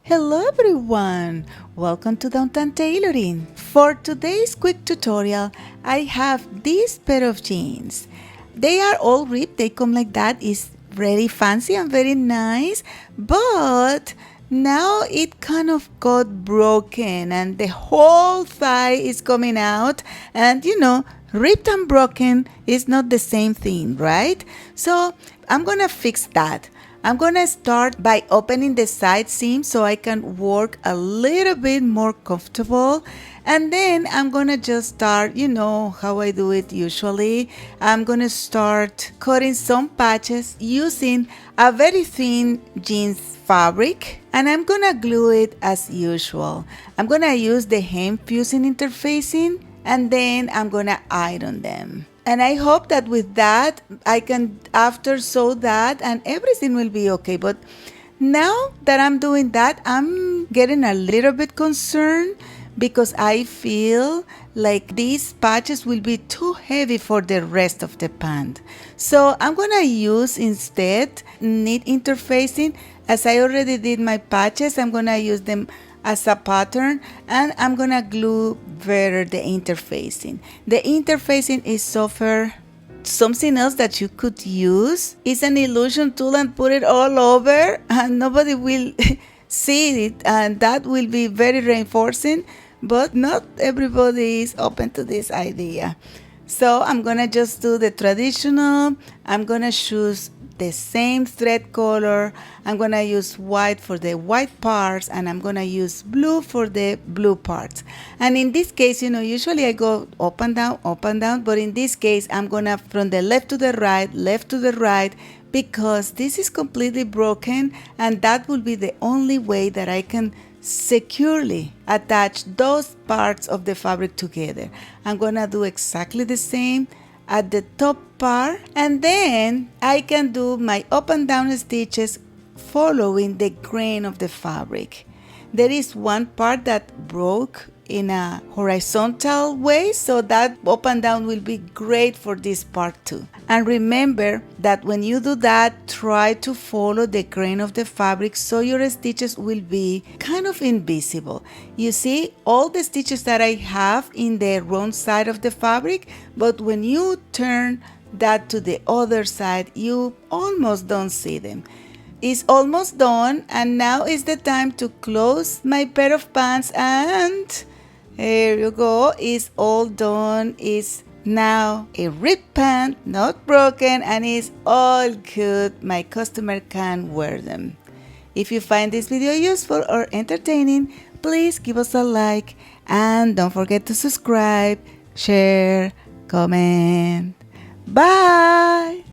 Hello everyone! Welcome to Downtown Tailoring. For today's quick tutorial, I have this pair of jeans. They are all ripped, they come like that. It's very fancy and very nice, but now it kind of got broken and the whole thigh is coming out, and ripped and broken is not the same thing, right? So I'm gonna fix that. I'm gonna start by opening the side seam so I can work a little bit more comfortable, and then I'm gonna just start, how I do it usually. I'm gonna start cutting some patches using a very thin jeans fabric, and I'm gonna glue it as usual. I'm gonna use the hem fusing interfacing, and then I'm gonna iron them. And I hope that with that, I can after sew that and everything will be okay. But now that I'm doing that, I'm getting a little bit concerned because I feel like these patches will be too heavy for the rest of the pant. So I'm gonna use instead knit interfacing. As I already did my patches, I'm gonna use them as a pattern, and I'm gonna glue better the interfacing. The interfacing is softer. Something else that you could use is an illusion tool and put it all over, and nobody will see it, and that will be very reinforcing, but not everybody is open to this idea. So I'm gonna just do the traditional. I'm gonna choose the same thread color. I'm gonna use white for the white parts, and I'm gonna use blue for the blue parts. And in this case, usually I go up and down, but in this case I'm gonna from the left to the right, because this is completely broken, and that will be the only way that I can securely attach those parts of the fabric together. I'm gonna do exactly the same at the top part, and then I can do my up and down stitches following the grain of the fabric. There is one part that broke in a horizontal way, so that up and down will be great for this part too. And remember that when you do that, try to follow the grain of the fabric so your stitches will be kind of invisible. You see all the stitches that I have in the wrong side of the fabric, but when you turn that to the other side, you almost don't see them. It's almost done, and now is the time to close my pair of pants, and here you go. It's all done. It's now a ripped pant, not broken, and it's all good. My customer can wear them. If you find this video useful or entertaining, please give us a like, and don't forget to subscribe, share, comment. Bye!